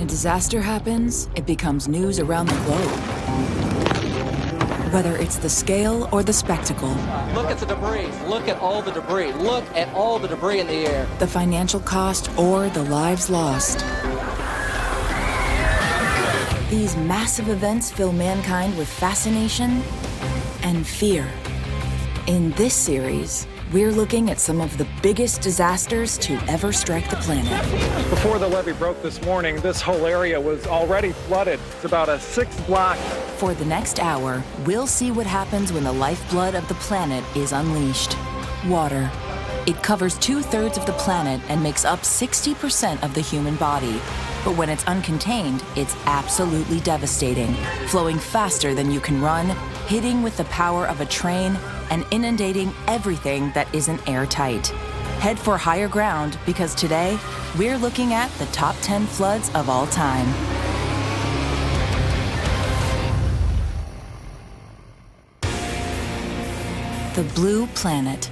a disaster happens, it becomes news around the globe. Whether it's the scale or the spectacle. Look at the debris. Look at all the debris. Look at all the debris in the air. The financial cost or the lives lost. These massive events fill mankind with fascination and fear. In this series, we're looking at some of the biggest disasters to ever strike the planet. Before the levee broke this morning, this whole area was already flooded. It's about a 6-block. For the next hour, we'll see what happens when the lifeblood of the planet is unleashed. Water. It covers 2/3 of the planet and makes up 60% of the human body. But when it's uncontained, it's absolutely devastating, flowing faster than you can run, hitting with the power of a train, and inundating everything that isn't airtight. Head for higher ground because today, we're looking at the top 10 floods of all time. The blue planet.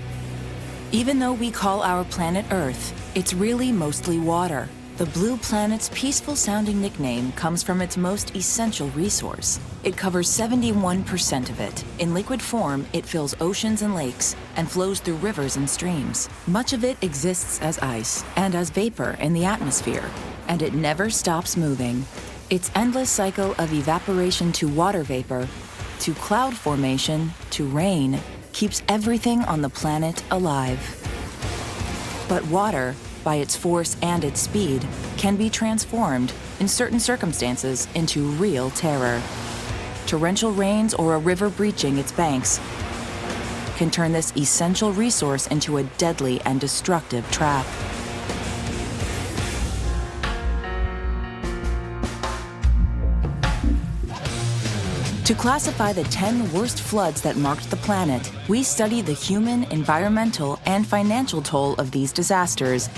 Even though we call our planet Earth, it's really mostly water. The blue planet's peaceful-sounding nickname comes from its most essential resource. It covers 71% of it. In liquid form, it fills oceans and lakes and flows through rivers and streams. Much of it exists as ice and as vapor in the atmosphere, and it never stops moving. Its endless cycle of evaporation to water vapor, to cloud formation, to rain, keeps everything on the planet alive. But water, by its force and its speed, can be transformed, in certain circumstances, into real terror. Torrential rains or a river breaching its banks can turn this essential resource into a deadly and destructive trap. To classify the 10 worst floods that marked the planet, we study the human, environmental, and financial toll of these disasters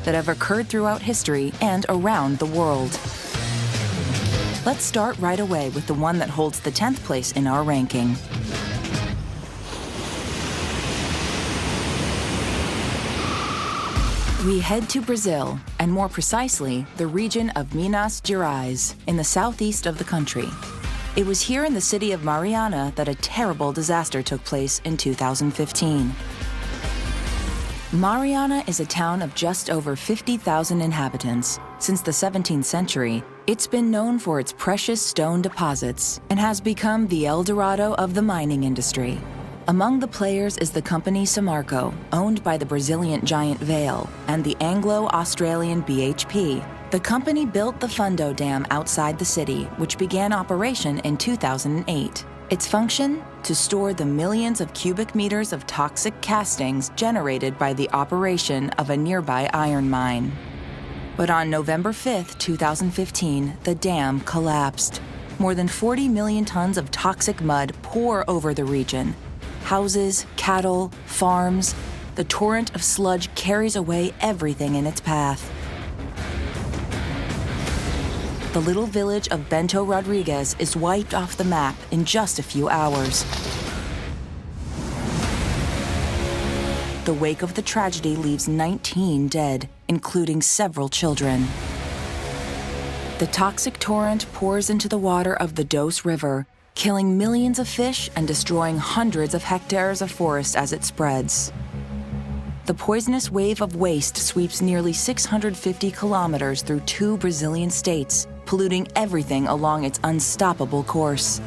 that have occurred throughout history and around the world. Let's start right away with the one that holds the 10th place in our ranking. We head to Brazil, and more precisely, the region of Minas Gerais, in the southeast of the country. It was here in the city of Mariana that a terrible disaster took place in 2015. Mariana is a town of just over 50,000 inhabitants. Since the 17th century, it's been known for its precious stone deposits and has become the El Dorado of the mining industry. Among the players is the company Samarco, owned by the Brazilian giant Vale, and the Anglo-Australian BHP. The company built the Fundo Dam outside the city, which began operation in 2008. Its function? To store the millions of cubic meters of toxic castings generated by the operation of a nearby iron mine. But on November 5, 2015, the dam collapsed. More than 40 million tons of toxic mud pour over the region. Houses, cattle, farms. The torrent of sludge carries away everything in its path. The little village of Bento Rodrigues is wiped off the map in just a few hours. The wake of the tragedy leaves 19 dead, including several children. The toxic torrent pours into the water of the Doce River, killing millions of fish and destroying hundreds of hectares of forest as it spreads. The poisonous wave of waste sweeps nearly 650 kilometers through 2 Brazilian states, polluting everything along its unstoppable course.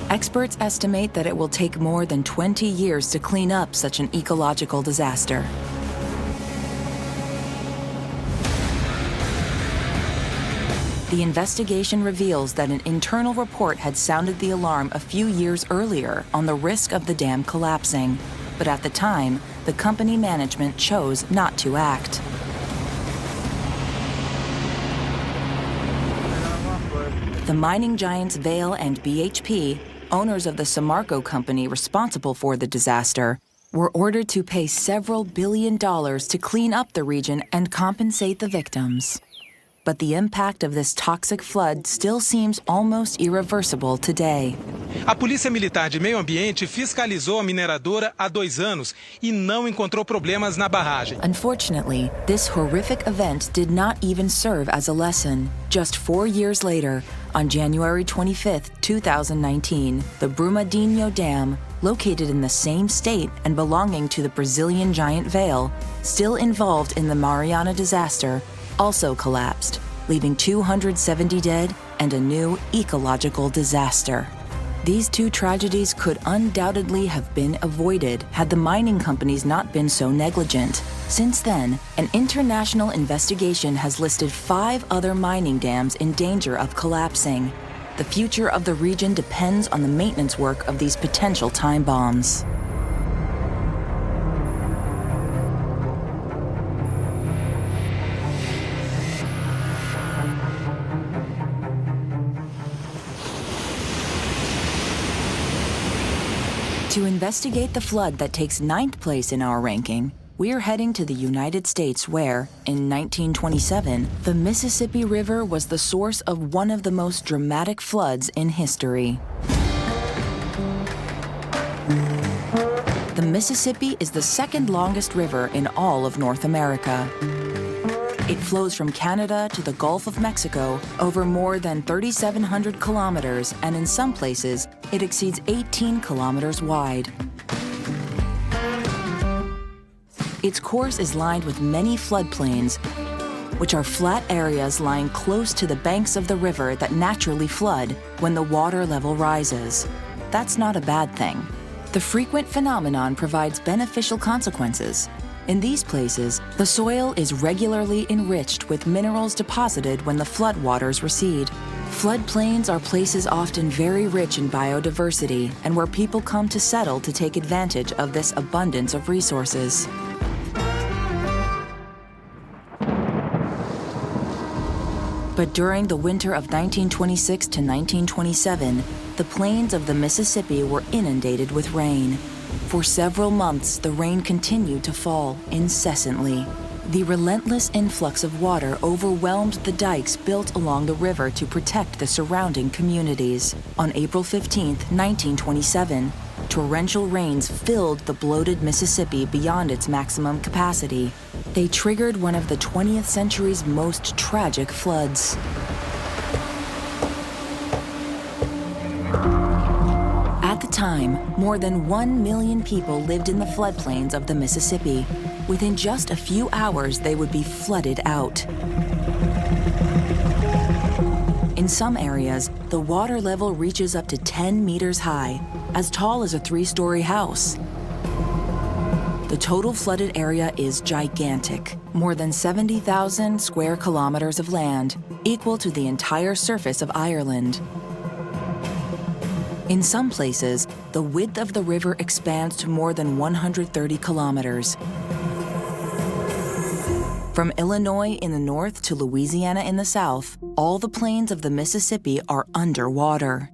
Experts estimate that it will take more than 20 years to clean up such an ecological disaster. The investigation reveals that an internal report had sounded the alarm a few years earlier on the risk of the dam collapsing, but at the time, the company management chose not to act. The mining giants Vale and BHP, owners of the Samarco company responsible for the disaster, were ordered to pay several $billions to clean up the region and compensate the victims. But the impact of this toxic flood still seems almost irreversible today. A Polícia Militar de Meio Ambiente fiscalizou a mineradora há 2 anos e não encontrou problemas na barragem. Unfortunately, this horrific event did not even serve as a lesson. Just 4 years later, on January 25, 2019, the Brumadinho Dam, located in the same state and belonging to the Brazilian giant Vale, still involved in the Mariana disaster, also collapsed, leaving 270 dead and a new ecological disaster. These 2 tragedies could undoubtedly have been avoided had the mining companies not been so negligent. Since then, an international investigation has listed 5 other mining dams in danger of collapsing. The future of the region depends on the maintenance work of these potential time bombs. To investigate the flood that takes 9th place in our ranking, we are heading to the United States where, in 1927, the Mississippi River was the source of one of the most dramatic floods in history. The Mississippi is the 2nd longest river in all of North America. It flows from Canada to the Gulf of Mexico over more than 3,700 kilometers, and in some places, it exceeds 18 kilometers wide. Its course is lined with many floodplains, which are flat areas lying close to the banks of the river that naturally flood when the water level rises. That's not a bad thing. The frequent phenomenon provides beneficial consequences. In these places, the soil is regularly enriched with minerals deposited when the floodwaters recede. Floodplains are places often very rich in biodiversity and where people come to settle to take advantage of this abundance of resources. But during the winter of 1926 to 1927, the plains of the Mississippi were inundated with rain. For several months, the rain continued to fall incessantly. The relentless influx of water overwhelmed the dikes built along the river to protect the surrounding communities. On April 15, 1927, torrential rains filled the bloated Mississippi beyond its maximum capacity. They triggered one of the 20th century's most tragic floods. At the time, more than 1 million people lived in the floodplains of the Mississippi. Within just a few hours, they would be flooded out. In some areas, the water level reaches up to 10 meters high, as tall as a 3-story house. The total flooded area is gigantic, more than 70,000 square kilometers of land, equal to the entire surface of Ireland. In some places, the width of the river expands to more than 130 kilometers. From Illinois in the north to Louisiana in the south, all the plains of the Mississippi are underwater.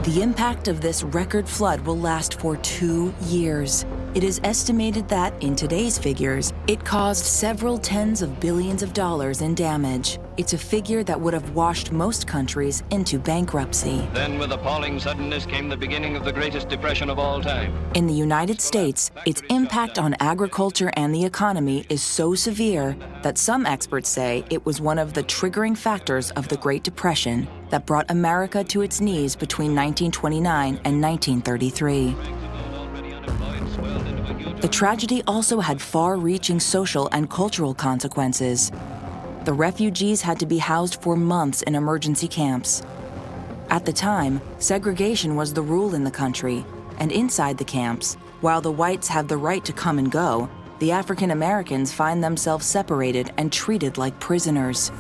The impact of this record flood will last for 2 years. It is estimated that, in today's figures, it caused several tens of billions of dollars in damage. It's a figure that would have washed most countries into bankruptcy. Then with appalling suddenness came the beginning of the greatest depression of all time. In the United States, its impact on agriculture and the economy is so severe that some experts say it was one of the triggering factors of the Great Depression that brought America to its knees between 1929 and 1933. The tragedy also had far-reaching social and cultural consequences. The refugees had to be housed for months in emergency camps. At the time, segregation was the rule in the country, and inside the camps, while the whites have the right to come and go, the African Americans find themselves separated and treated like prisoners.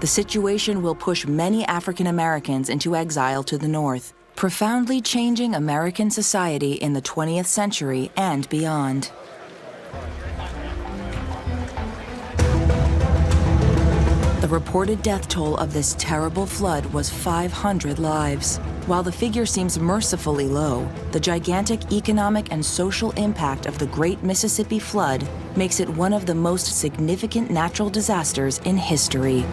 The situation will push many African Americans into exile to the north, profoundly changing American society in the 20th century and beyond. The The reported death toll of this terrible flood was 500 lives. While the figure seems mercifully low, the gigantic economic and social impact of the Great Mississippi Flood makes it one of the most significant natural disasters in history.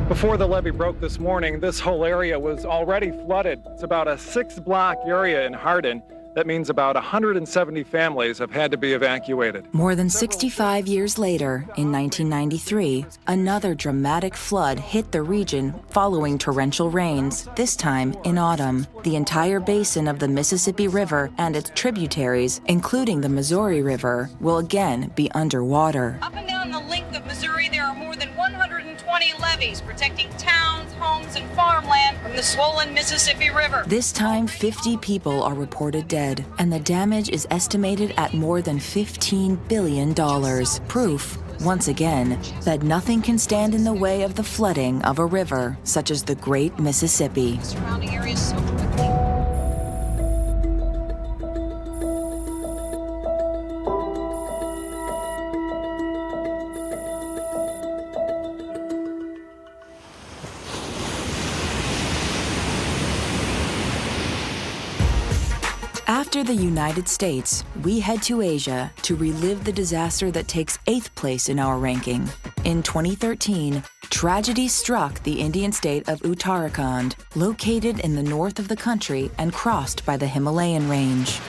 Before the levee broke this morning, this whole area was already flooded. It's about a 6-block area in Hardin. That means about 170 families have had to be evacuated. More than 65 years later, in 1993, another dramatic flood hit the region following torrential rains, this time in autumn. The entire basin of the Mississippi River and its tributaries, including the Missouri River, will again be underwater. Up and down the length of Missouri, there are more than 120 levees protecting towns, homes, and farmland from the swollen Mississippi River. This time, 50 people are reported dead, and the damage is estimated at more than $15 billion. Proof, once again, that nothing can stand in the way of the flooding of a river such as the Great Mississippi. Surrounding areas so quickly. After the United States, we head to Asia to relive the disaster that takes 8th place in our ranking. In 2013, tragedy struck the Indian state of Uttarakhand, located in the north of the country and crossed by the Himalayan range.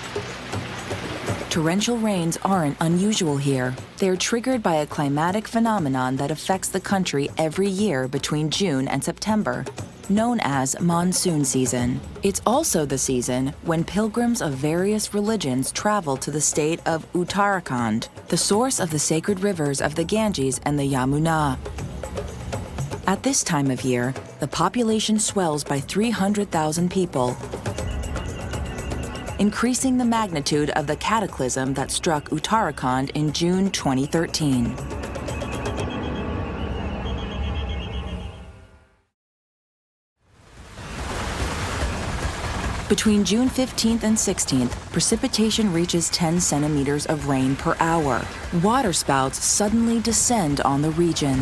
Torrential rains aren't unusual here. They're triggered by a climatic phenomenon that affects the country every year between June and September, known as monsoon season. It's also the season when pilgrims of various religions travel to the state of Uttarakhand, the source of the sacred rivers of the Ganges and the Yamuna. At this time of year, the population swells by 300,000 people, increasing the magnitude of the cataclysm that struck Uttarakhand in June 2013. Between June 15th and 16th, precipitation reaches 10 centimeters of rain per hour. Waterspouts suddenly descend on the region.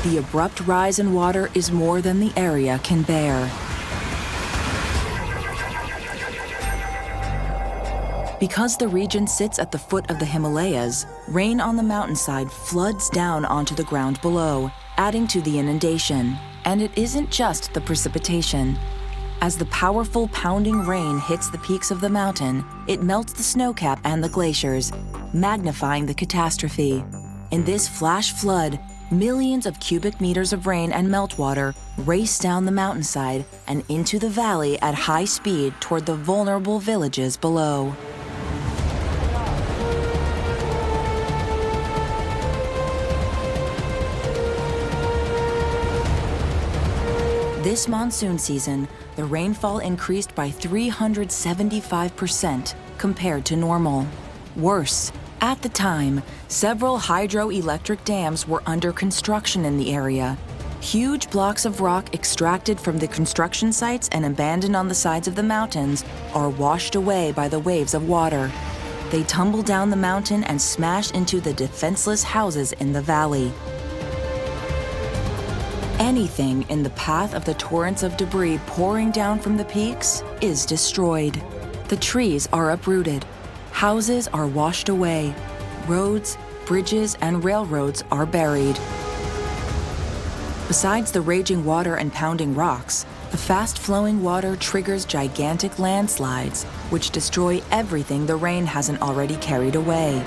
The abrupt rise in water is more than the area can bear. Because the region sits at the foot of the Himalayas, rain on the mountainside floods down onto the ground below, adding to the inundation. And it isn't just the precipitation. As the powerful pounding rain hits the peaks of the mountain, it melts the snowcap and the glaciers, magnifying the catastrophe. In this flash flood, millions of cubic meters of rain and meltwater race down the mountainside and into the valley at high speed toward the vulnerable villages below. This monsoon season, the rainfall increased by 375% compared to normal. Worse, at the time, several hydroelectric dams were under construction in the area. Huge blocks of rock extracted from the construction sites and abandoned on the sides of the mountains are washed away by the waves of water. They tumble down the mountain and smash into the defenseless houses in the valley. Anything in the path of the torrents of debris pouring down from the peaks is destroyed. The trees are uprooted. Houses are washed away. Roads, bridges, and railroads are buried. Besides the raging water and pounding rocks, the fast-flowing water triggers gigantic landslides, which destroy everything the rain hasn't already carried away.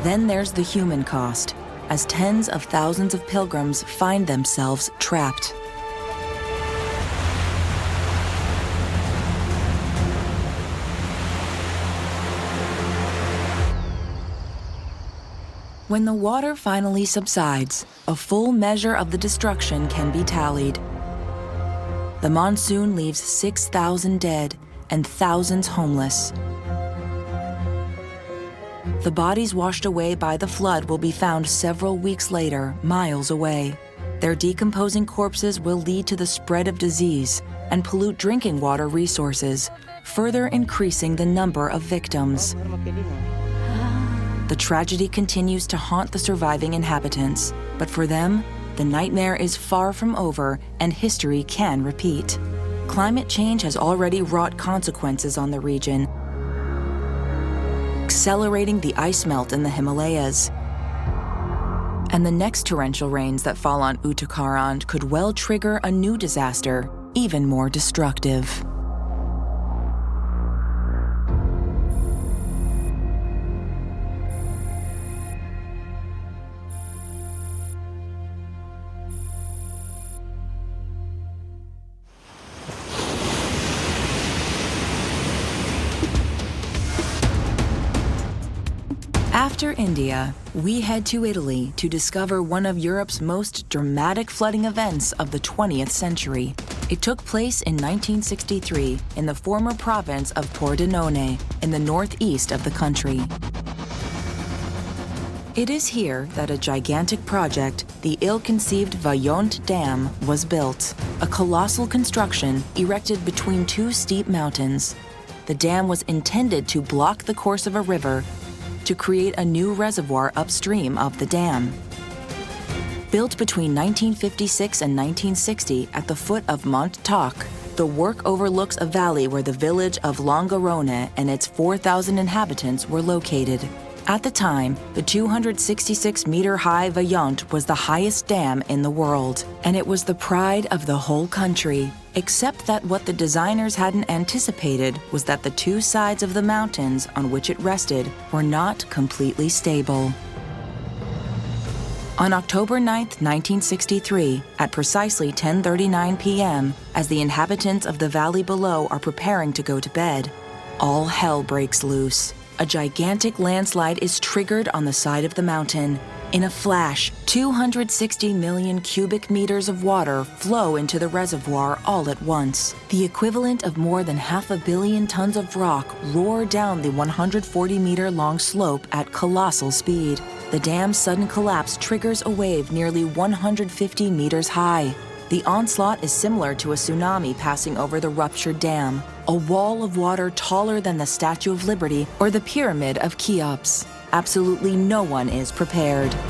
Then there's the human cost, as tens of thousands of pilgrims find themselves trapped. When the water finally subsides, a full measure of the destruction can be tallied. The monsoon leaves 6,000 dead and thousands homeless. The bodies washed away by the flood will be found several weeks later, miles away. Their decomposing corpses will lead to the spread of disease and pollute drinking water resources, further increasing the number of victims. The tragedy continues to haunt the surviving inhabitants, but for them, the nightmare is far from over and history can repeat. Climate change has already wrought consequences on the region, accelerating the ice melt in the Himalayas. And the next torrential rains that fall on Uttarakhand could well trigger a new disaster, even more destructive. After India, we head to Italy to discover one of Europe's most dramatic flooding events of the 20th century. It took place in 1963 in the former province of Pordenone in the northeast of the country. It is here that a gigantic project, the ill-conceived Vajont Dam, was built, a colossal construction erected between two steep mountains. The dam was intended to block the course of a river to create a new reservoir upstream of the dam. Built between 1956 and 1960 at the foot of Mont Toc, the work overlooks a valley where the village of Longarone and its 4,000 inhabitants were located. At the time, the 266-meter-high Vajont was the highest dam in the world, and it was the pride of the whole country, except that what the designers hadn't anticipated was that the two sides of the mountains on which it rested were not completely stable. On October 9, 1963, at precisely 10:39 p.m., as the inhabitants of the valley below are preparing to go to bed, all hell breaks loose. A gigantic landslide is triggered on the side of the mountain. In a flash, 260 million cubic meters of water flow into the reservoir all at once. The equivalent of more than 500 million tons of rock roar down the 140-meter-long slope at colossal speed. The dam's sudden collapse triggers a wave nearly 150 meters high. The onslaught is similar to a tsunami passing over the ruptured dam, a wall of water taller than the Statue of Liberty or the Pyramid of Cheops. Absolutely no one is prepared. One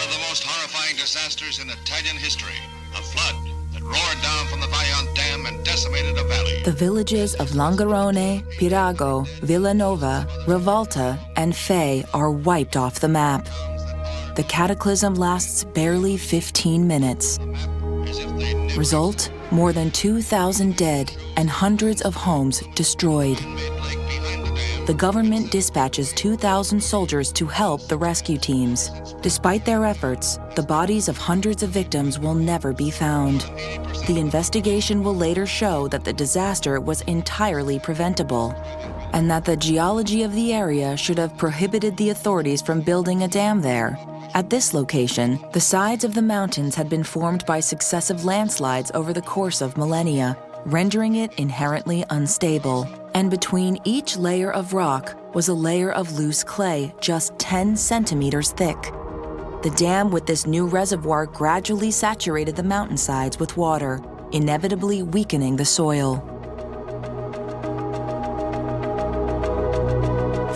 of the most horrifying disasters in Italian history, a flood that roared down from the Vajont Dam and decimated a valley. The villages of Longarone, Pirago, Villanova, Rivalta, and Fay are wiped off the map. The cataclysm lasts barely 15 minutes. Result, more than 2,000 dead and hundreds of homes destroyed. The government dispatches 2,000 soldiers to help the rescue teams. Despite their efforts, the bodies of hundreds of victims will never be found. The investigation will later show that the disaster was entirely preventable, and that the geology of the area should have prohibited the authorities from building a dam there. At this location, the sides of the mountains had been formed by successive landslides over the course of millennia, rendering it inherently unstable. And between each layer of rock was a layer of loose clay just 10 centimeters thick. The dam with this new reservoir gradually saturated the mountainsides with water, inevitably weakening the soil.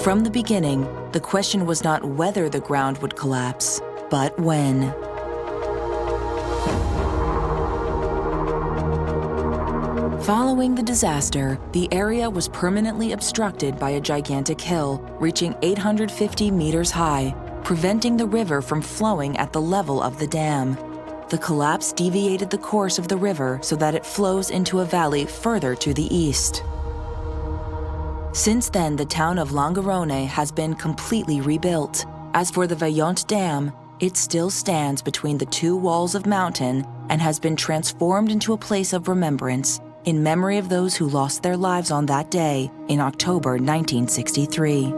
From the beginning, the question was not whether the ground would collapse, but when. Following the disaster, the area was permanently obstructed by a gigantic hill, reaching 850 meters high, preventing the river from flowing at the level of the dam. The collapse deviated the course of the river so that it flows into a valley further to the east. Since then, the town of Longarone has been completely rebuilt. As for the Vajont Dam, it still stands between the two walls of mountain and has been transformed into a place of remembrance in memory of those who lost their lives on that day in October 1963.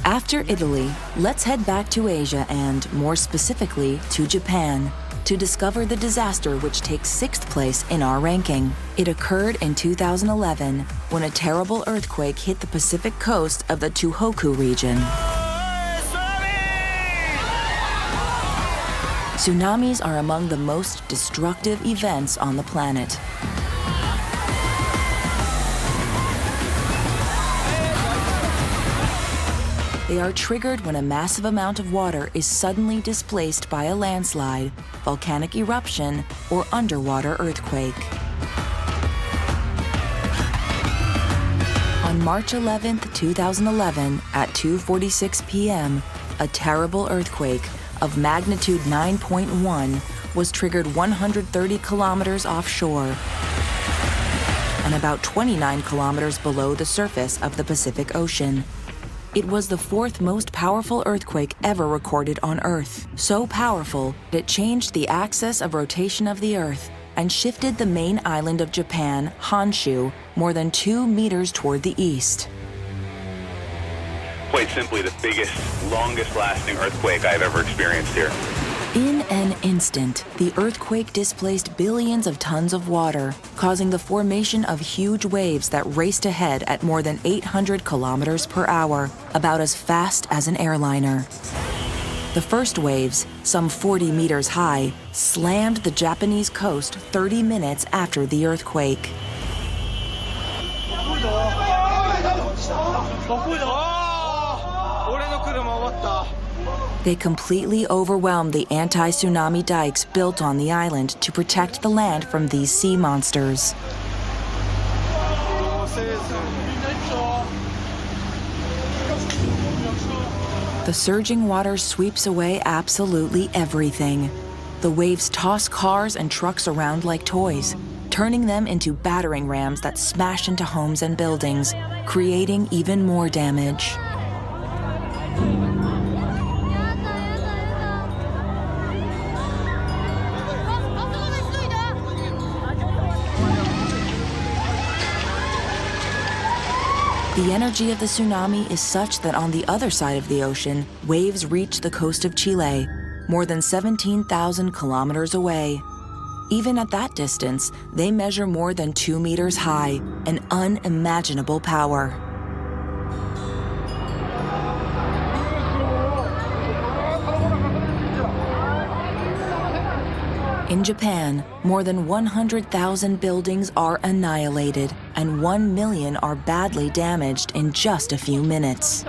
After Italy, let's head back to Asia and, more specifically, to Japan. to discover the disaster which takes 6th place in our ranking. It occurred in 2011 when a terrible earthquake hit the Pacific coast of the Tohoku region. Tsunamis are among the most destructive events on the planet. They are triggered when a massive amount of water is suddenly displaced by a landslide, volcanic eruption, or underwater earthquake. On March 11, 2011, at 2:46 p.m., a terrible earthquake of magnitude 9.1 was triggered 130 kilometers offshore and about 29 kilometers below the surface of the Pacific Ocean. It was the 4th most powerful earthquake ever recorded on Earth. So powerful that it changed the axis of rotation of the Earth and shifted the main island of Japan, Honshu, more than 2 meters toward the east. Quite simply, the biggest, longest-lasting earthquake I've ever experienced here. In an instant, the earthquake displaced billions of tons of water, causing the formation of huge waves that raced ahead at more than 800 kilometers per hour, about as fast as an airliner. The first waves, some 40 meters high, slammed the Japanese coast 30 minutes after the earthquake. They completely overwhelmed the anti-tsunami dikes built on the island to protect the land from these sea monsters. The surging water sweeps away absolutely everything. The waves toss cars and trucks around like toys, turning them into battering rams that smash into homes and buildings, creating even more damage. The energy of the tsunami is such that on the other side of the ocean, waves reach the coast of Chile, more than 17,000 kilometers away. Even at that distance, they measure more than 2 meters high, an unimaginable power. In Japan, more than 100,000 buildings are annihilated, and 1 million are badly damaged in just a few minutes.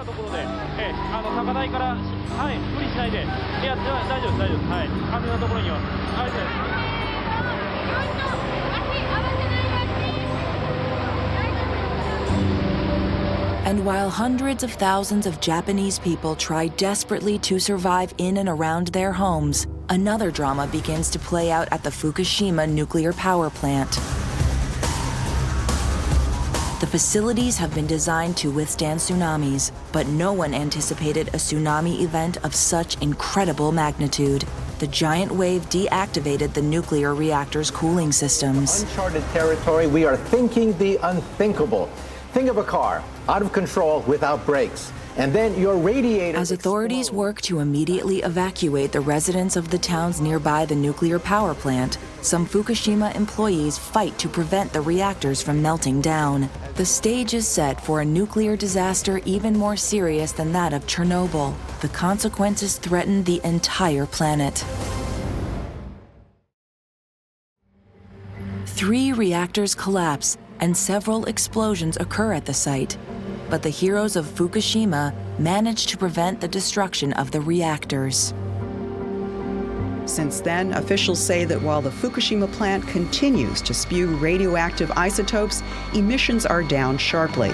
And while hundreds of thousands of Japanese people try desperately to survive in and around their homes, another drama begins to play out at the Fukushima nuclear power plant. The facilities have been designed to withstand tsunamis, but no one anticipated a tsunami event of such incredible magnitude. The giant wave deactivated the nuclear reactor's cooling systems. Uncharted territory, we are thinking the unthinkable. Think of a car, out of control, without brakes. And then your radiator. As authorities work to immediately evacuate the residents of the towns nearby the nuclear power plant, some Fukushima employees fight to prevent the reactors from melting down. The stage is set for a nuclear disaster even more serious than that of Chernobyl. The consequences threaten the entire planet. 3 reactors collapse and several explosions occur at the site. But the heroes of Fukushima managed to prevent the destruction of the reactors. Since then, officials say that while the Fukushima plant continues to spew radioactive isotopes, emissions are down sharply.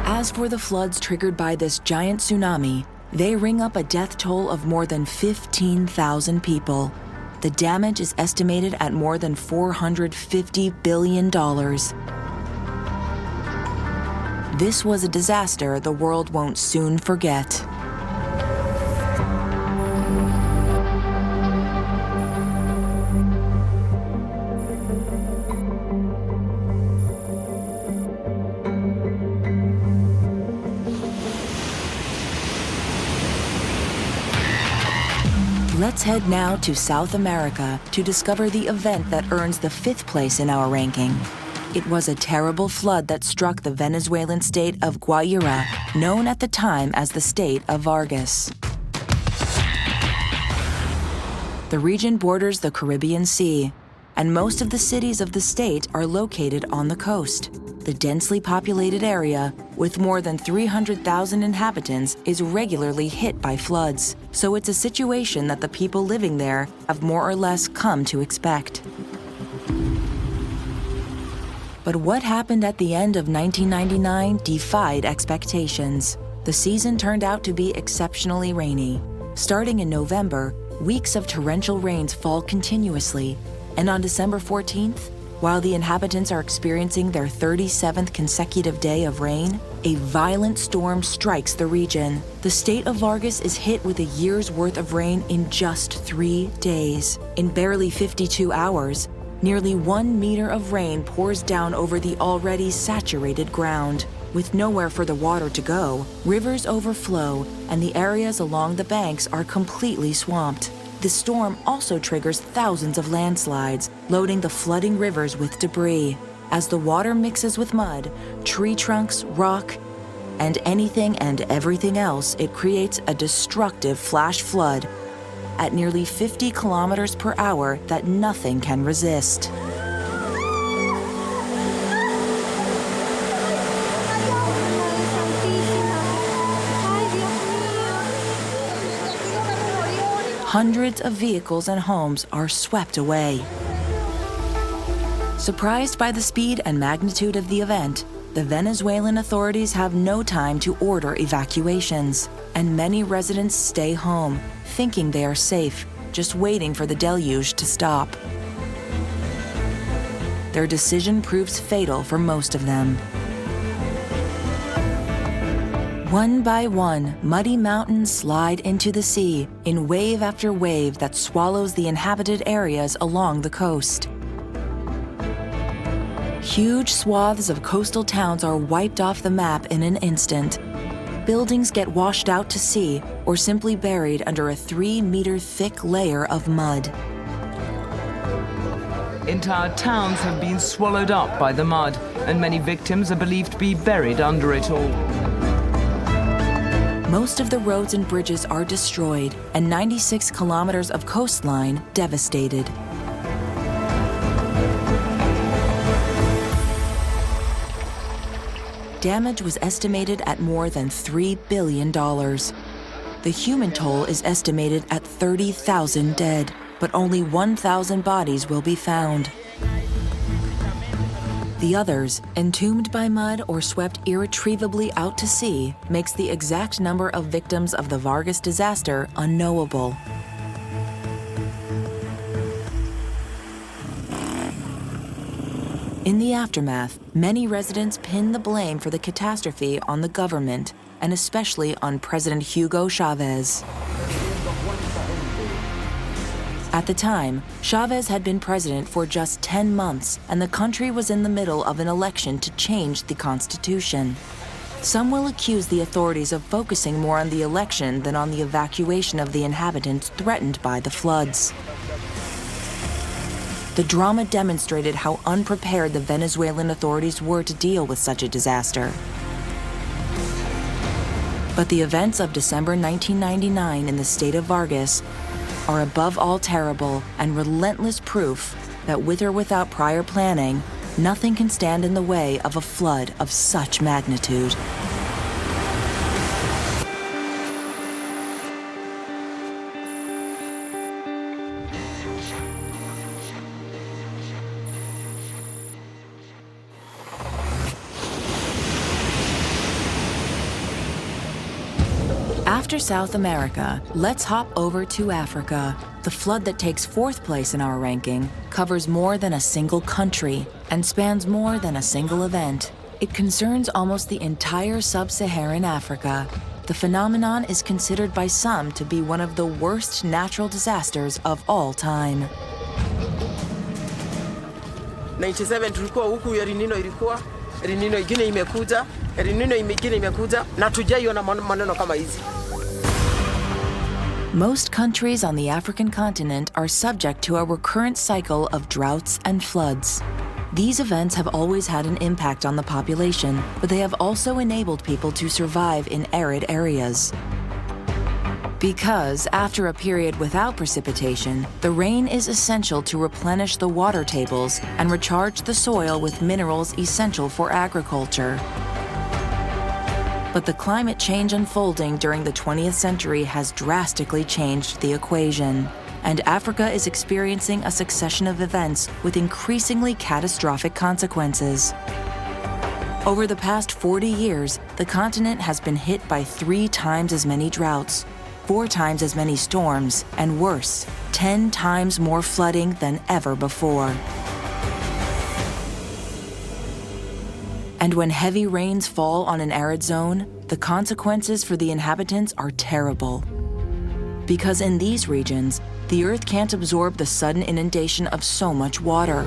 As for the floods triggered by this giant tsunami, they ring up a death toll of more than 15,000 people. The damage is estimated at more than $450 billion. This was a disaster the world won't soon forget. Let's head now to South America to discover the event that earns the 5th place in our ranking. It was a terrible flood that struck the Venezuelan state of Guaira, known at the time as the state of Vargas. The region borders the Caribbean Sea, and most of the cities of the state are located on the coast. The densely populated area, with more than 300,000 inhabitants, is regularly hit by floods. So it's a situation that the people living there have more or less come to expect. But what happened at the end of 1999 defied expectations. The season turned out to be exceptionally rainy. Starting in November, weeks of torrential rains fall continuously, and on December 14th, while the inhabitants are experiencing their 37th consecutive day of rain, a violent storm strikes the region. The state of Vargas is hit with a year's worth of rain in just 3 days. In barely 52 hours, nearly 1 meter of rain pours down over the already saturated ground. With nowhere for the water to go, rivers overflow, and the areas along the banks are completely swamped. The storm also triggers thousands of landslides, loading the flooding rivers with debris. As the water mixes with mud, tree trunks, rock, and anything and everything else, it creates a destructive flash flood at nearly 50 kilometers per hour that nothing can resist. Hundreds of vehicles and homes are swept away. Surprised by the speed and magnitude of the event, the Venezuelan authorities have no time to order evacuations, and many residents stay home, thinking they are safe, just waiting for the deluge to stop. Their decision proves fatal for most of them. One by one, muddy mountains slide into the sea in wave after wave that swallows the inhabited areas along the coast. Huge swaths of coastal towns are wiped off the map in an instant. Buildings get washed out to sea or simply buried under a 3-meter thick layer of mud. Entire towns have been swallowed up by the mud, and many victims are believed to be buried under it all. Most of the roads and bridges are destroyed, and 96 kilometers of coastline devastated. Damage was estimated at more than $3 billion. The human toll is estimated at 30,000 dead, but only 1,000 bodies will be found. The others, entombed by mud or swept irretrievably out to sea, makes the exact number of victims of the Vargas disaster unknowable. In the aftermath, many residents pin the blame for the catastrophe on the government, and especially on President Hugo Chavez. At the time, Chavez had been president for just 10 months, and the country was in the middle of an election to change the constitution. Some will accuse the authorities of focusing more on the election than on the evacuation of the inhabitants threatened by the floods. The drama demonstrated how unprepared the Venezuelan authorities were to deal with such a disaster. But the events of December 1999 in the state of Vargas are above all terrible and relentless proof that with or without prior planning, nothing can stand in the way of a flood of such magnitude. After South America, let's hop over to Africa. The flood that takes 4th place in our ranking covers more than a single country and spans more than a single event. It concerns almost the entire Sub-Saharan Africa. The phenomenon is considered by some to be one of the worst natural disasters of all time. 97 tulikuwa huku ya Rinino ilikuwa, Rinino ingine imekuja, Rinino ingine imekuja na tujaiona maneno kama hizi. Most countries on the African continent are subject to a recurrent cycle of droughts and floods. These events have always had an impact on the population, but they have also enabled people to survive in arid areas. Because after a period without precipitation, the rain is essential to replenish the water tables and recharge the soil with minerals essential for agriculture. But the climate change unfolding during the 20th century has drastically changed the equation, and Africa is experiencing a succession of events with increasingly catastrophic consequences. Over the past 40 years, the continent has been hit by 3 times as many droughts, 4 times as many storms, and worse, 10 times more flooding than ever before. And when heavy rains fall on an arid zone, the consequences for the inhabitants are terrible. Because in these regions, the earth can't absorb the sudden inundation of so much water.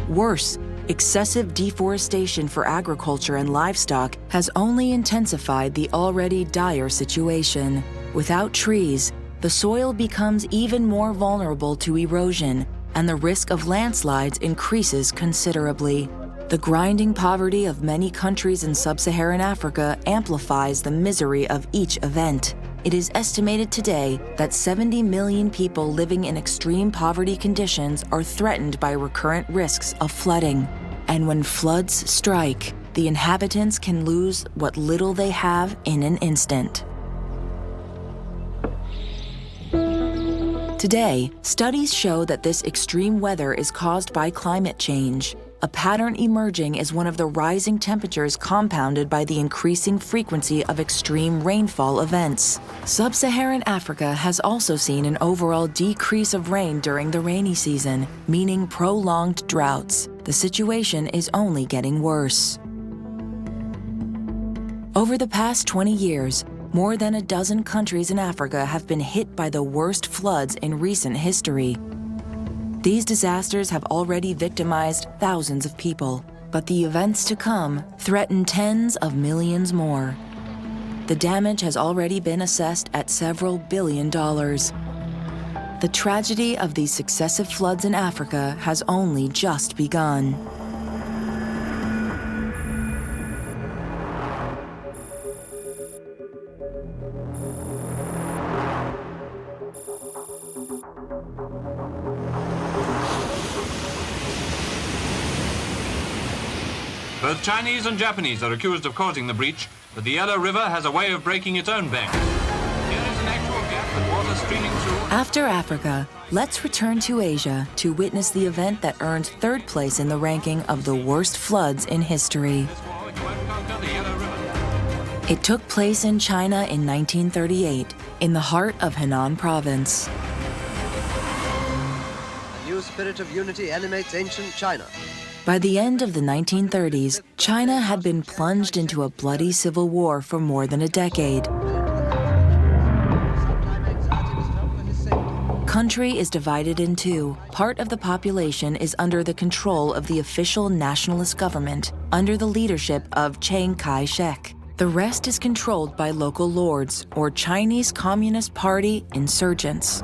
Worse, excessive deforestation for agriculture and livestock has only intensified the already dire situation. Without trees, the soil becomes even more vulnerable to erosion, and the risk of landslides increases considerably. The grinding poverty of many countries in Sub-Saharan Africa amplifies the misery of each event. It is estimated today that 70 million people living in extreme poverty conditions are threatened by recurrent risks of flooding. And when floods strike, the inhabitants can lose what little they have in an instant. Today, studies show that this extreme weather is caused by climate change. A pattern emerging is one of the rising temperatures compounded by the increasing frequency of extreme rainfall events. Sub-Saharan Africa has also seen an overall decrease of rain during the rainy season, meaning prolonged droughts. The situation is only getting worse. Over the past 20 years, more than a dozen countries in Africa have been hit by the worst floods in recent history. These disasters have already victimized thousands of people, but the events to come threaten tens of millions more. The damage has already been assessed at several $billions. The tragedy of these successive floods in Africa has only just begun. Both Chinese and Japanese are accused of causing the breach, but the Yellow River has a way of breaking its own banks. Here is an actual gap with water streaming through. After Africa, let's return to Asia to witness the event that earned 3rd place in the ranking of the worst floods in history. It took place in China in 1938, in the heart of Henan province. A new spirit of unity animates ancient China. By the end of the 1930s, China had been plunged into a bloody civil war for more than a decade. Country is divided in 2. Part of the population is under the control of the official nationalist government, under the leadership of Chiang Kai-shek. The rest is controlled by local lords, or Chinese Communist Party insurgents.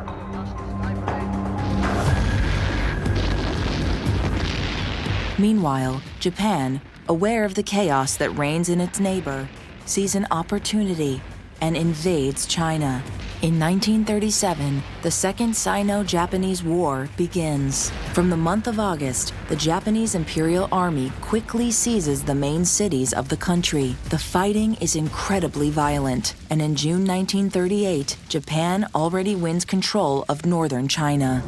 Meanwhile, Japan, aware of the chaos that reigns in its neighbor, sees an opportunity and invades China. In 1937, the Second Sino-Japanese War begins. From the month of August, the Japanese Imperial Army quickly seizes the main cities of the country. The fighting is incredibly violent, and in June 1938, Japan already wins control of northern China.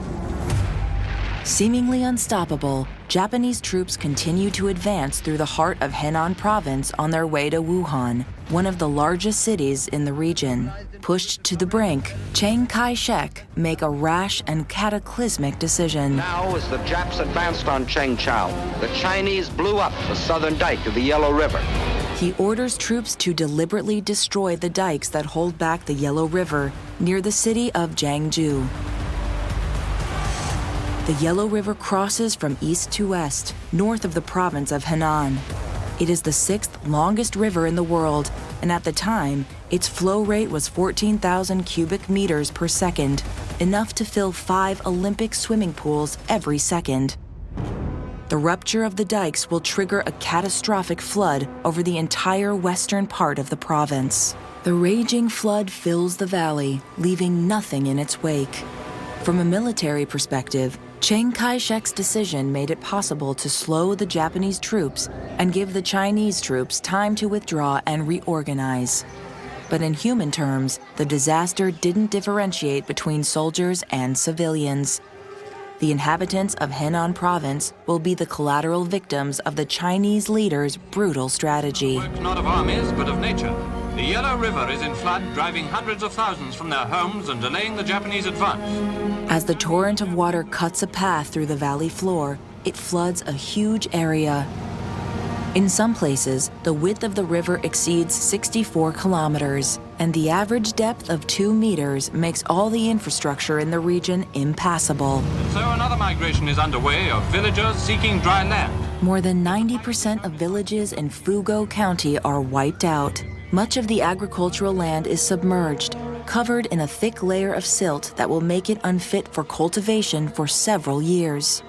Seemingly unstoppable, Japanese troops continue to advance through the heart of Henan province on their way to Wuhan, one of the largest cities in the region. Pushed to the brink, Chiang Kai-shek make a rash and cataclysmic decision. Now, as the Japs advanced on Chengchao, the Chinese blew up the southern dike of the Yellow River. He orders troops to deliberately destroy the dikes that hold back the Yellow River near the city of Jiangsu. The Yellow River crosses from east to west, north of the province of Henan. It is the 6th longest river in the world, and at the time, its flow rate was 14,000 cubic meters per second, enough to fill 5 Olympic swimming pools every second. The rupture of the dikes will trigger a catastrophic flood over the entire western part of the province. The raging flood fills the valley, leaving nothing in its wake. From a military perspective, Chiang Kai-shek's decision made it possible to slow the Japanese troops and give the Chinese troops time to withdraw and reorganize. But in human terms, the disaster didn't differentiate between soldiers and civilians. The inhabitants of Henan province will be the collateral victims of the Chinese leaders' brutal strategy. Work not of armies, but of nature. The Yellow River is in flood, driving hundreds of thousands from their homes and delaying the Japanese advance. As the torrent of water cuts a path through the valley floor, it floods a huge area. In some places, the width of the river exceeds 64 kilometers, and the average depth of 2 meters makes all the infrastructure in the region impassable. So another migration is underway of villagers seeking dry land. More than 90% of villages in Fugo County are wiped out. Much of the agricultural land is submerged, covered in a thick layer of silt that will make it unfit for cultivation for several years.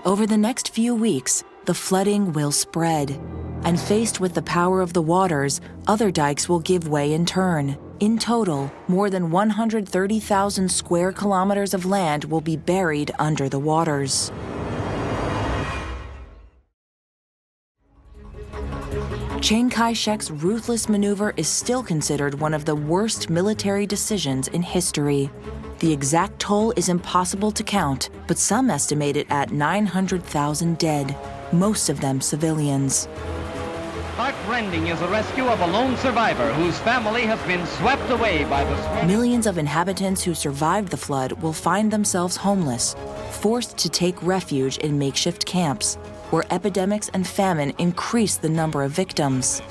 Over the next few weeks, the flooding will spread, and faced with the power of the waters, other dikes will give way in turn. In total, more than 130,000 square kilometers of land will be buried under the waters. Chiang Kai-shek's ruthless maneuver is still considered one of the worst military decisions in history. The exact toll is impossible to count, but some estimate it at 900,000 dead, most of them civilians. Heartrending is the rescue of a lone survivor whose family has been swept away by the swell. Millions of inhabitants who survived the flood will find themselves homeless, forced to take refuge in makeshift camps, where epidemics and famine increase the number of victims.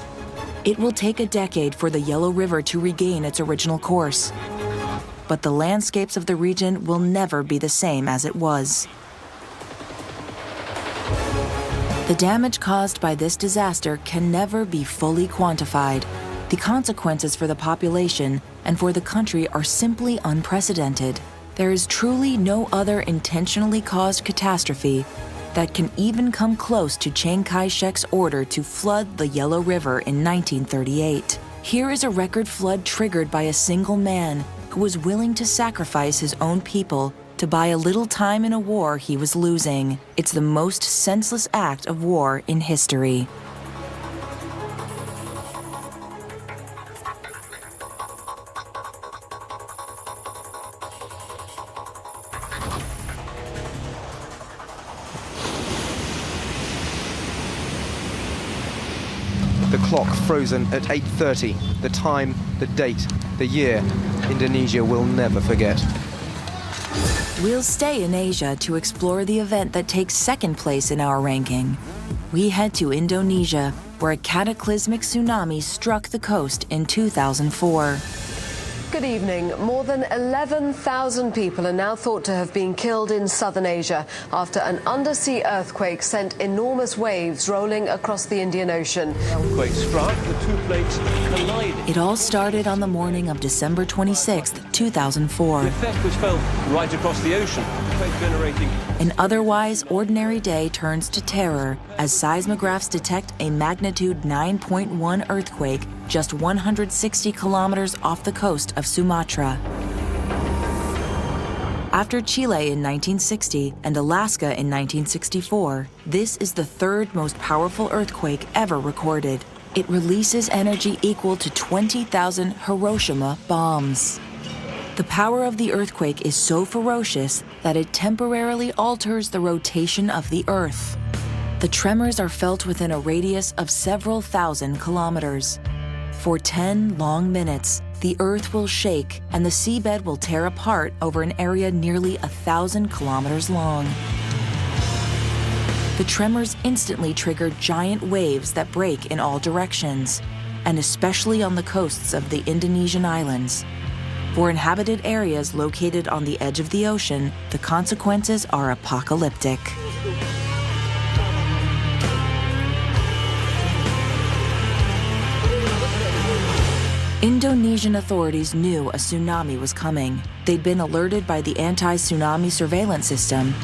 It will take a decade for the Yellow River to regain its original course. But the landscapes of the region will never be the same as it was. The damage caused by this disaster can never be fully quantified. The consequences for the population and for the country are simply unprecedented. There is truly no other intentionally caused catastrophe that can even come close to Chiang Kai-shek's order to flood the Yellow River in 1938. Here is a record flood triggered by a single man who was willing to sacrifice his own people to buy a little time in a war he was losing. It's the most senseless act of war in history. The clock frozen at 8:30. The time, the date, the year. Indonesia will never forget. We'll stay in Asia to explore the event that takes second place in our ranking. We head to Indonesia, where a cataclysmic tsunami struck the coast in 2004. Good evening. More than 11,000 people are now thought to have been killed in southern Asia after an undersea earthquake sent enormous waves rolling across the Indian Ocean. Earthquake struck, the two plates collided. It all started on the morning of December 26, 2004. The effect was felt right across the ocean, generating. An otherwise ordinary day turns to terror as seismographs detect a magnitude 9.1 earthquake just 160 kilometers off the coast of Sumatra. After Chile in 1960 and Alaska in 1964, this is the third most powerful earthquake ever recorded. It releases energy equal to 20,000 Hiroshima bombs. The power of the earthquake is so ferocious that it temporarily alters the rotation of the Earth. The tremors are felt within a radius of several thousand kilometers. For 10 long minutes, the Earth will shake and the seabed will tear apart over an area nearly 1,000 kilometers long. The tremors instantly trigger giant waves that break in all directions, and especially on the coasts of the Indonesian islands. For inhabited areas located on the edge of the ocean, the consequences are apocalyptic. Indonesian authorities knew a tsunami was coming. They'd been alerted by the anti-tsunami surveillance system,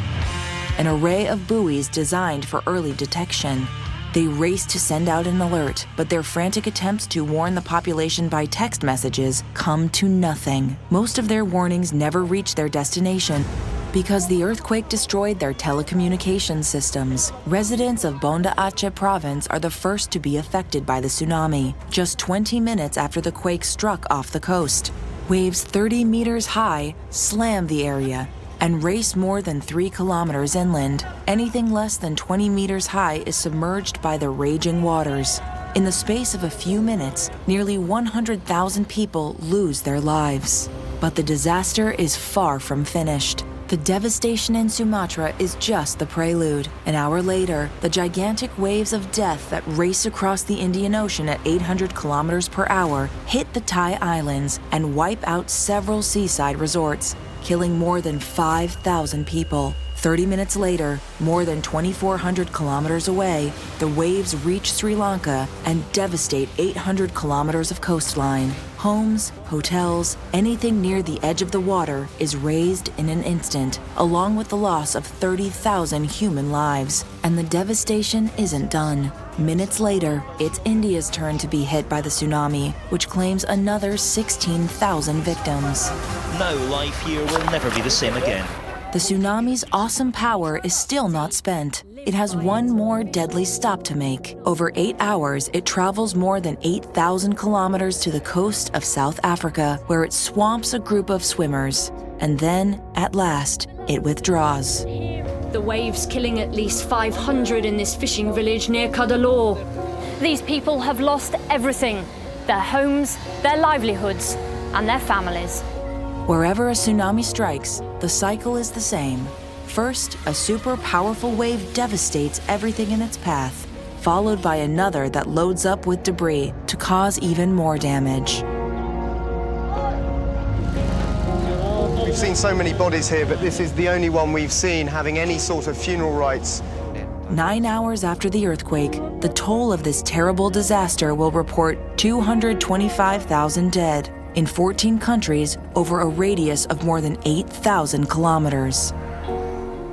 an array of buoys designed for early detection. They raced to send out an alert, but their frantic attempts to warn the population by text messages come to nothing. Most of their warnings never reach their destination because the earthquake destroyed their telecommunication systems. Residents of Banda Aceh province are the first to be affected by the tsunami, just 20 minutes after the quake struck off the coast. Waves 30 meters high slam the area and race more than 3 kilometers inland. Anything less than 20 meters high is submerged by the raging waters. In the space of a few minutes, nearly 100,000 people lose their lives. But the disaster is far from finished. The devastation in Sumatra is just the prelude. An hour later, the gigantic waves of death that race across the Indian Ocean at 800 kilometers per hour hit the Thai islands and wipe out several seaside resorts, killing more than 5,000 people. 30 minutes later, more than 2,400 kilometers away, the waves reach Sri Lanka and devastate 800 kilometers of coastline. Homes, hotels, anything near the edge of the water is razed in an instant, along with the loss of 30,000 human lives. And the devastation isn't done. Minutes later, it's India's turn to be hit by the tsunami, which claims another 16,000 victims. No life here will never be the same again. The tsunami's awesome power is still not spent. It has one more deadly stop to make. Over 8 hours, it travels more than 8,000 kilometers to the coast of South Africa, where it swamps a group of swimmers. And then, at last, it withdraws. The waves killing at least 500 in this fishing village near Cuddalore. These people have lost everything: their homes, their livelihoods, and their families. Wherever a tsunami strikes, the cycle is the same. First, a super powerful wave devastates everything in its path, followed by another that loads up with debris to cause even more damage. We've seen so many bodies here, but this is the only one we've seen having any sort of funeral rites. 9 hours after the earthquake, the toll of this terrible disaster will report 225,000 dead. In 14 countries over a radius of more than 8,000 kilometers.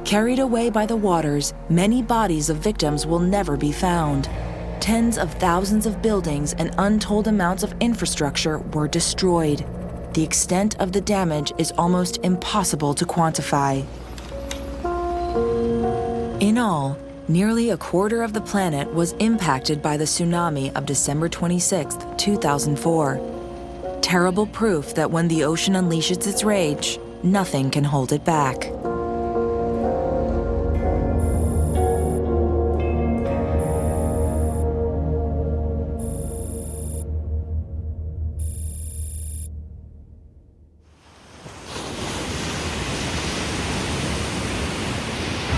Carried away by the waters, many bodies of victims will never be found. Tens of thousands of buildings and untold amounts of infrastructure were destroyed. The extent of the damage is almost impossible to quantify. In all, nearly a quarter of the planet was impacted by the tsunami of December 26, 2004. Terrible proof that when the ocean unleashes its rage, nothing can hold it back.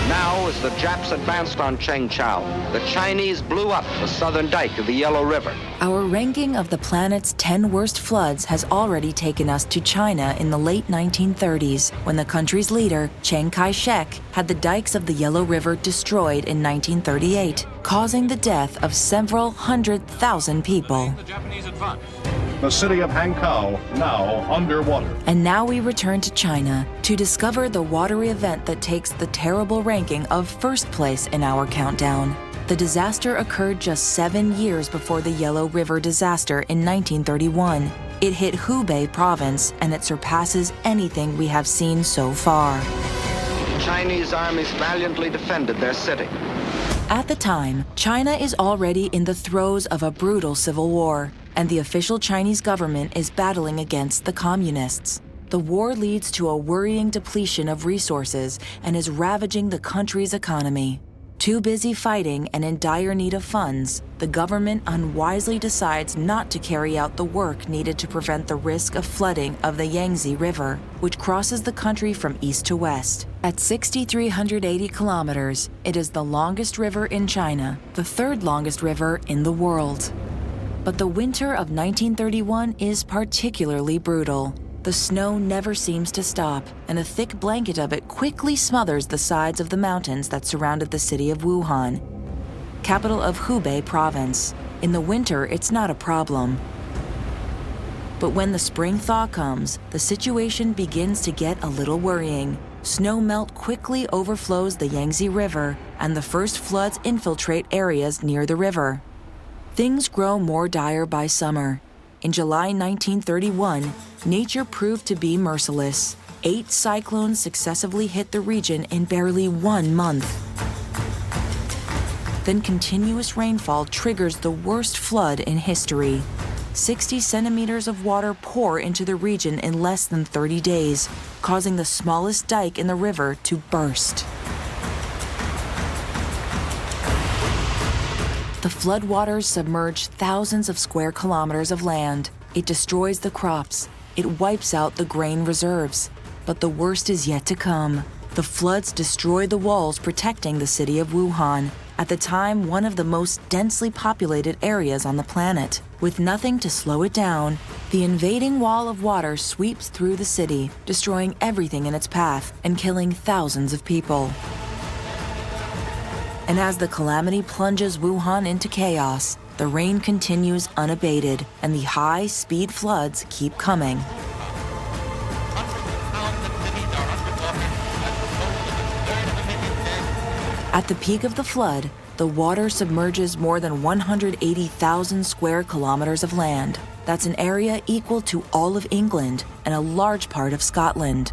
Now, as the Japs advanced on Chengchao, the Chinese blew up the southern dike of the Yellow River. Our ranking of the planet's 10 worst floods has already taken us to China in the late 1930s, when the country's leader, Chiang Kai-shek, had the dikes of the Yellow River destroyed in 1938, causing the death of several 100,000 people. The city of Hankou now underwater. And now we return to China to discover the watery event that takes the terrible ranking of first place in our countdown. The disaster occurred just 7 years before the Yellow River disaster in 1931. It hit Hubei province, and it surpasses anything we have seen so far. The Chinese armies valiantly defended their city. At the time, China is already in the throes of a brutal civil war, and the official Chinese government is battling against the communists. The war leads to a worrying depletion of resources and is ravaging the country's economy. Too busy fighting and in dire need of funds, the government unwisely decides not to carry out the work needed to prevent the risk of flooding of the Yangtze River, which crosses the country from east to west. At 6,380 kilometers, it is the longest river in China, the third longest river in the world. But the winter of 1931 is particularly brutal. The snow never seems to stop, and a thick blanket of it quickly smothers the sides of the mountains that surrounded the city of Wuhan, capital of Hubei province. In the winter, it's not a problem. But when the spring thaw comes, the situation begins to get a little worrying. Snow melt quickly overflows the Yangtze River, and the first floods infiltrate areas near the river. Things grow more dire by summer. In July 1931, nature proved to be merciless. 8 cyclones successively hit the region in barely 1 month. Then continuous rainfall triggers the worst flood in history. 60 centimeters of water pour into the region in less than 30 days, causing the smallest dike in the river to burst. The floodwaters submerge thousands of square kilometers of land. It destroys the crops. It wipes out the grain reserves. But the worst is yet to come. The floods destroy the walls protecting the city of Wuhan, at the time one of the most densely populated areas on the planet. With nothing to slow it down, the invading wall of water sweeps through the city, destroying everything in its path and killing thousands of people. And as the calamity plunges Wuhan into chaos, the rain continues unabated, and the high-speed floods keep coming. At the peak of the flood, the water submerges more than 180,000 square kilometers of land. That's an area equal to all of England and a large part of Scotland.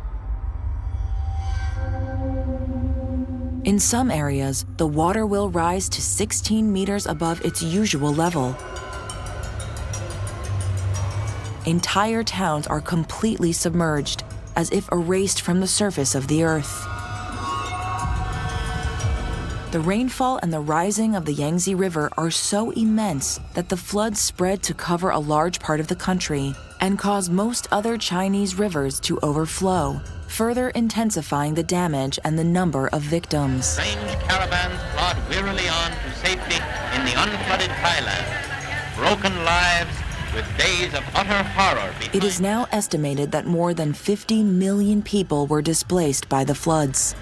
In some areas, the water will rise to 16 meters above its usual level. Entire towns are completely submerged, as if erased from the surface of the earth. The rainfall and the rising of the Yangtze River are so immense that the floods spread to cover a large part of the country and cause most other Chinese rivers to overflow, further intensifying the damage and the number of victims. Strange caravans plod wearily on to safety in the unflooded highlands. Broken lives with days of utter horror. It is now estimated that more than 50 million people were displaced by the floods.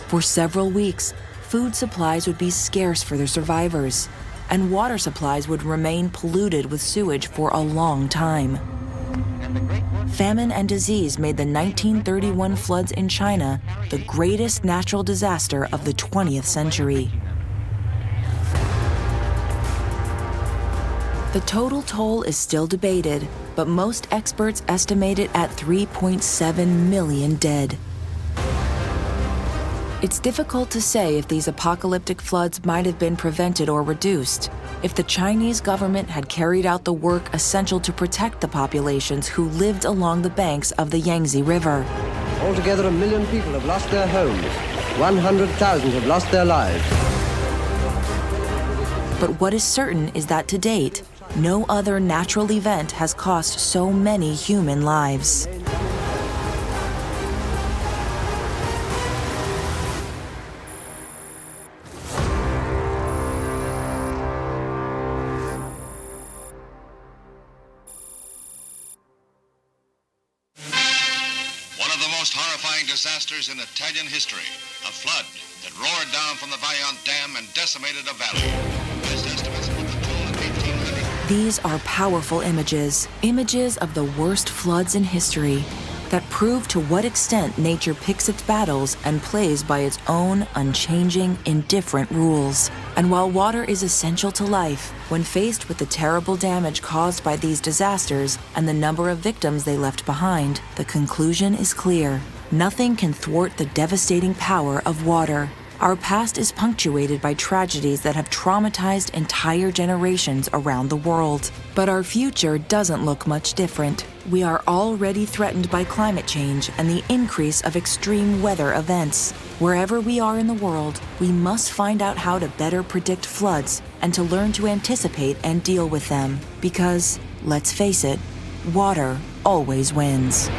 For several weeks, food supplies would be scarce for the survivors, and water supplies would remain polluted with sewage for a long time. Famine and disease made the 1931 floods in China the greatest natural disaster of the 20th century. The total toll is still debated, but most experts estimate it at 3.7 million dead. It's difficult to say if these apocalyptic floods might have been prevented or reduced, if the Chinese government had carried out the work essential to protect the populations who lived along the banks of the Yangtze River. Altogether, 1 million people have lost their homes. 100,000 have lost their lives. But what is certain is that to date, no other natural event has cost so many human lives. Disasters in Italian history, a flood that roared down from the Vajont Dam and decimated a valley. Best estimates put the toll at 1,800. These are powerful images of the worst floods in history that prove to what extent nature picks its battles and plays by its own unchanging, indifferent rules. And while water is essential to life, when faced with the terrible damage caused by these disasters and the number of victims they left behind, the conclusion is clear. Nothing can thwart the devastating power of water. Our past is punctuated by tragedies that have traumatized entire generations around the world. But our future doesn't look much different. We are already threatened by climate change and the increase of extreme weather events. Wherever we are in the world, we must find out how to better predict floods and to learn to anticipate and deal with them. Because, let's face it, water always wins.